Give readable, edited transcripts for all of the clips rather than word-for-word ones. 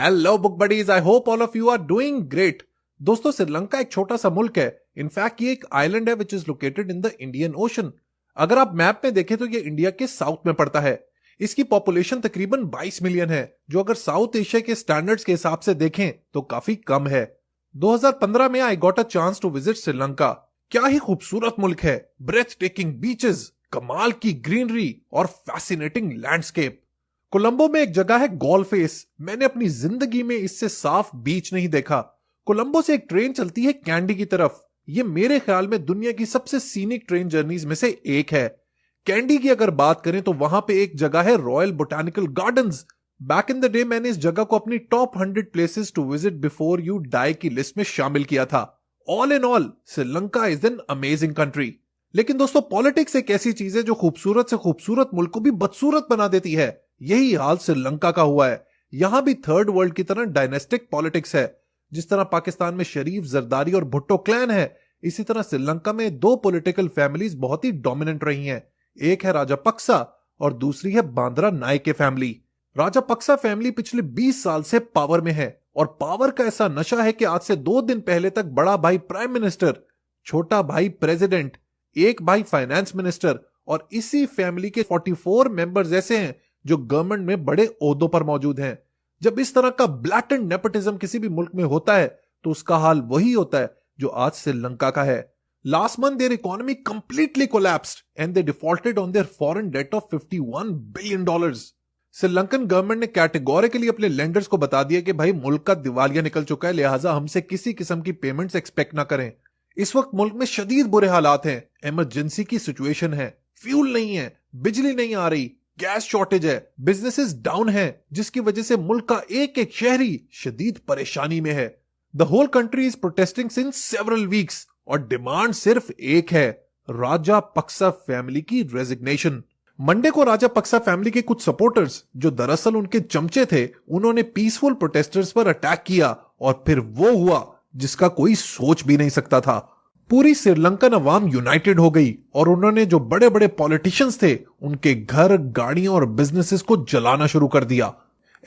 Hello book buddies, I hope all of you are doing great. दोस्तों, श्रीलंका एक छोटा सा मुल्क है। इनफैक्ट ये एक आइलैंड है which is located in the Indian ocean. अगर आप मैप में देखें तो ये इंडिया के साउथ में पड़ता है। इसकी पॉपुलेशन तकरीबन 22 मिलियन है, जो अगर साउथ एशिया के स्टैंडर्ड्स के हिसाब से देखें तो काफी कम है। 2015 में I got a chance to visit Sri Lanka. क्या ही खूबसूरत मुल्क है, ब्रेथ टेकिंग बीचेस, कमाल की ग्रीनरी और फैसिनेटिंग लैंडस्केप। कोलंबो में एक जगह है गोल फेस। मैंने अपनी जिंदगी में इससे साफ बीच नहीं देखा। कोलंबो से एक ट्रेन चलती है कैंडी की तरफ। ये मेरे ख्याल में दुनिया की सबसे सीनिक ट्रेन जर्नीज में से एक है। कैंडी की अगर बात करें तो वहां पे एक जगह है royal botanical gardens. Back in the day मैंने इस जगह को अपनी top 100 places to visit before you die की लिस्ट में शामिल किया था। All in all Sri Lanka is an amazing country. लेकिन दोस्तों, पॉलिटिक्स एक ऐसी चीज है जो खूबसूरत से खूबसूरत मुल्क को भी बदसूरत बना देती है। यही हाल श्रीलंका का हुआ है। यहां भी थर्ड वर्ल्ड की तरह डायनेस्टिक पॉलिटिक्स है। जिस तरह पाकिस्तान में शरीफ, जरदारी और भुट्टो क्लैन है, इसी तरह श्रीलंका में दो पॉलिटिकल फैमिलीज बहुत ही डोमिनेंट रही हैं। एक है राजापक्सा और दूसरी है Bandra Nike family. Rajapaksa family पिछले 20 साल से पावर में है और पावर का ऐसा नशा है कि आज से 2 दिन पहले तक बड़ा भाई प्राइम मिनिस्टर, छोटा भाई प्रेसिडेंट, एक भाई फाइनेंस मिनिस्टर और इसी फैमिली के 44 मेंबर्स ऐसे हैं जो गवर्नमेंट में बड़े ओहदों पर मौजूद हैं। जब इस तरह का ब्लैटेंट नेपोटिज्म किसी भी मुल्क में होता है तो उसका हाल वही होता है जो आज श्रीलंका का है। Last month their economy completely collapsed and they defaulted on their foreign debt of $51 billion. Sri Lankan government ने कैटेगोरिकली अपने लेंडर्स को बता दिया कि भाई मुल्क का दिवालिया निकल चुका है, लिहाजा हमसे किसी किस्म की पेमेंट्स एक्सपेक्ट ना करें। इस वक्त मुल्क में शदीद बुरे हालात हैं। इमरजेंसी की सिचुएशन है, फ्यूल नहीं है, बिजली नहीं आ रही, गैस शॉर्टेज है, बिजनेसेस डाउन हैं, जिसकी वजह से मुल्क का एक एक शहरी शदीद परेशानी में है। The whole country is protesting since several weeks और डिमांड सिर्फ एक है, राजापक्सा फैमिली की रेजिग्नेशन। मंडे को राजापक्सा फैमिली के कुछ सपोर्टर्स, जो दरअसल उनके चमचे थे, उन्होंने पीसफुल प्रोटेस्टर्स पर अटैक किया और फिर वो हुआ जिसका कोई सोच भी नहीं सकता था। पूरी श्रीलंकन अवाम यूनाइटेड हो गई और उन्होंने जो बड़े बड़े पॉलिटिशियंस थे उनके घर, गाड़ियां और बिजनेसेस को जलाना शुरू कर दिया।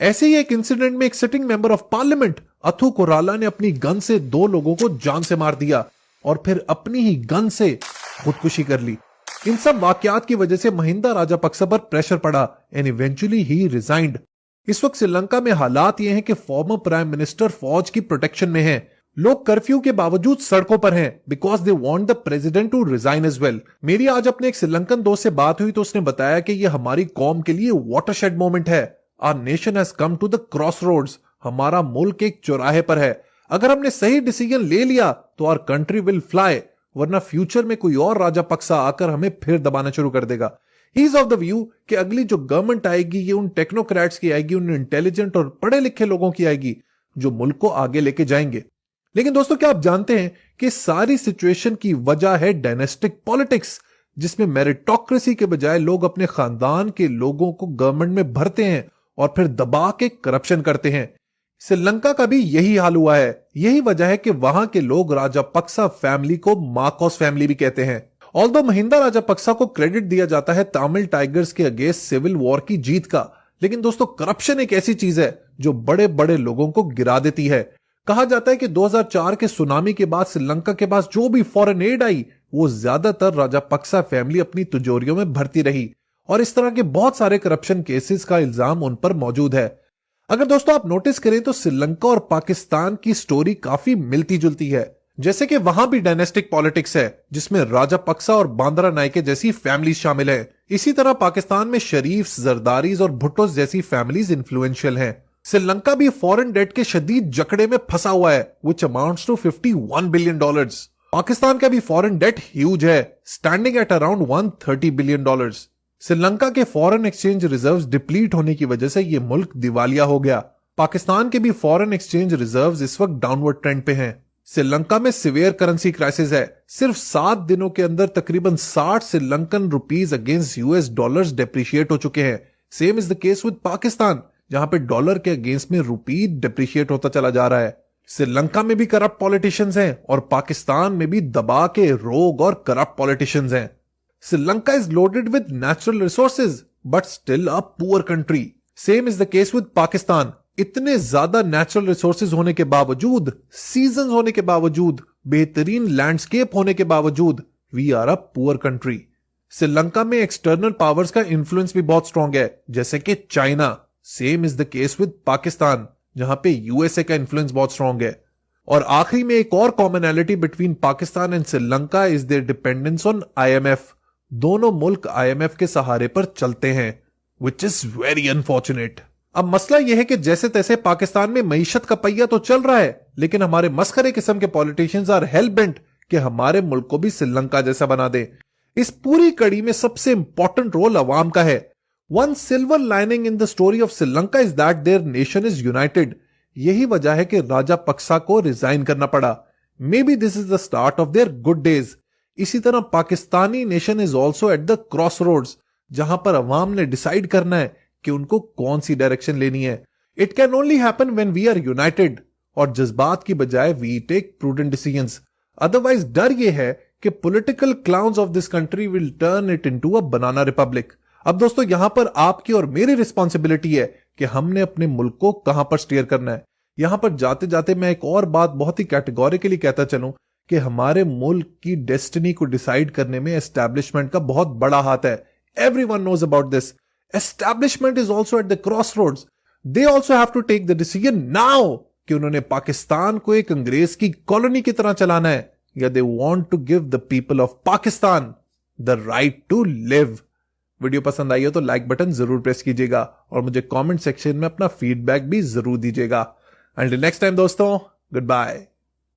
ऐसे ही एक इंसिडेंट में एक सिटिंग मेंबर ऑफ पार्लियामेंट अथु कोराला ने अपनी गन से 2 लोगों को जान से मार दिया और फिर अपनी ही गन से खुदकुशी कर ली। इन सब वाकयात की वजह से महिंदा राजापक्सा पर प्रेशर पड़ा एंड इवेंचुअली ही रिजाइंड। इस वक्त श्रीलंका में हालात ये हैं कि फॉर्मर प्राइम मिनिस्टर फौज की प्रोटेक्शन में है। लोग कर्फ्यू के बावजूद सड़कों पर हैं because they want the president to resign as well. मेरी आज अपने एक श्रीलंकन दोस्त से बात हुई तो उसने बताया कि यह हमारी कौम के लिए वाटरशेड मोमेंट है। Our nation has come to the crossroads. हमारा मुल्क एक चौराहे पर है। अगर हमने सही डिसीजन ले लिया तो आवर कंट्री विल फ्लाई, वरना फ्यूचर में कोई और राजापक्सा आकर हमें फिर दबाना शुरू कर देगा। He is of the view कि अगली जो गवर्नमेंट आएगी ये उन टेक्नोक्रेट्स की आएगी, उन इंटेलिजेंट और पढ़े लिखे लोगों की आएगी जो मुल्क को आगे लेके जाएंगे। लेकिन दोस्तों, क्या आप जानते हैं कि सारी सिचुएशन की वजह है डायनेस्टिक पॉलिटिक्स, जिसमें मेरिटोक्रेसी के बजाय लोग अपने खानदान के लोगों को गवर्नमेंट में भरते हैं और फिर दबा के करप्शन करते हैं। श्रीलंका का भी यही हाल हुआ है। यही वजह है कि वहां के लोग राजापक्सा फैमिली को मार्कोस फैमिली भी कहते हैं। ऑल्दो महिंदा राजापक्सा को क्रेडिट दिया जाता है तमिल टाइगर्स के अगेंस्ट सिविल वॉर की जीत का, लेकिन दोस्तों, करप्शन एक ऐसी चीज है जो बड़े बड़े लोगों को गिरा देती है। कहा जाता है कि 2004 के सुनामी के बाद श्रीलंका के पास जो भी फॉरेन एड आई वो ज्यादातर राजापक्सा फैमिली अपनी तिजोरियों में भरती रही और इस तरह के बहुत सारे करप्शन केसेस का इल्जाम उन पर मौजूद है। अगर दोस्तों आप नोटिस करें तो श्रीलंका और पाकिस्तान की स्टोरी काफी मिलती जुलती है। जैसे कि वहां भी डायनेस्टिक पॉलिटिक्स है जिसमें राजापक्सा और बांद्रा नायके जैसी फैमिलीज शामिल है। इसी तरह पाकिस्तान में शरीफ, जरदारीज और भुट्टो जैसी फैमिलीज इन्फ्लुएंशियल हैं। श्रीलंका भी फॉरेन डेट के शदीद जकड़े में फंसा हुआ है which amounts to $51 billion. Pakistan का भी फॉरेन डेट ह्यूज है, standing at around $130 billion. Sri Lanka के फॉरेन एक्सचेंज रिजर्व्स डिप्लीट होने की वजह से यह मुल्क दिवालिया हो गया। पाकिस्तान के भी फॉरेन एक्सचेंज रिजर्व्स इस वक्त डाउनवर्ड ट्रेंड पे हैं। श्रीलंका में सिवियर करेंसी क्राइसिस है। सिर्फ 7 दिनों के अंदर तकरीबन 60 Sri Lankan rupees against US dollars depreciate हो चुके हैं। Same is the case with Pakistan, जहां पे डॉलर के अगेंस्ट में रुपी डिप्रिशिएट होता चला जा रहा है। श्रीलंका में भी करप्ट पॉलिटिशियंस हैं और पाकिस्तान में भी दबा के रोग और करप्ट पॉलिटिशियंस हैं। Sri Lanka is loaded with natural resources but still a poor country. Same is the case with Pakistan. इतने ज्यादा नेचुरल रिसोर्सेज होने के बावजूद, सीजन होने के बावजूद, बेहतरीन लैंडस्केप होने के बावजूद, we are a poor country. Sri Lanka में एक्सटर्नल पावर्स का इन्फ्लुएंस भी बहुत स्ट्रांग है, जैसे कि China. Same is the case with Pakistan, जहां पे यूएसए का इन्फ्लुएंस बहुत स्ट्रांग है। और आखिरी में एक और commonality between Pakistan and Sri Lanka is their dependence on IMF. दोनों मुल्क आईएमएफ के सहारे पर चलते हैं, विच इज वेरी अनफॉर्चुनेट। अब मसला यह है कि जैसे तैसे पाकिस्तान में मईशत का पहिया तो चल रहा है, लेकिन हमारे मस्खरे किस्म के पॉलिटिशियंस आर हेल बेंट कि हमारे मुल्क को भी श्रीलंका जैसा बना दे। इस पूरी कड़ी में सबसे इंपॉर्टेंट रोल अवाम का है। One silver lining in the story of Sri Lanka is that there nation is United. यही वजह है कि राजा पक्सा को रिजाइन करना पड़ा। Maybe this is the start of their good days. इसी तरह Pakistani nation is also at the crossroads, जहां पर अवाम ने डिसाइड करना है कि उनको कौन सी डायरेक्शन लेनी है। It can only happen when we are united और जज्बात की बजाय we take prudent decisions. Otherwise डर यह है कि political clowns of this country will turn it into a banana republic. अब दोस्तों, यहां पर आपकी और मेरी रिस्पॉन्सिबिलिटी है कि हमने अपने मुल्क को कहां पर स्टीयर करना है। यहां पर जाते जाते मैं एक और बात बहुत ही कैटेगोरिकली कहता चलूं कि हमारे मुल्क की डेस्टिनी को डिसाइड करने में एस्टैब्लिशमेंट का बहुत बड़ा हाथ है। Everyone knows about this. Establishment is also at the crossroads. They also have to take the decision now कि उन्होंने पाकिस्तान को एक अंग्रेज की कॉलोनी की तरह चलाना है, या they want to give the people of Pakistan the right to live. Video पसंद आई हो तो लाइक बटन जरूर प्रेस कीजिएगा और मुझे कमेंट सेक्शन में अपना फीडबैक भी जरूर दीजिएगा। Until next time दोस्तों, गुड बाय।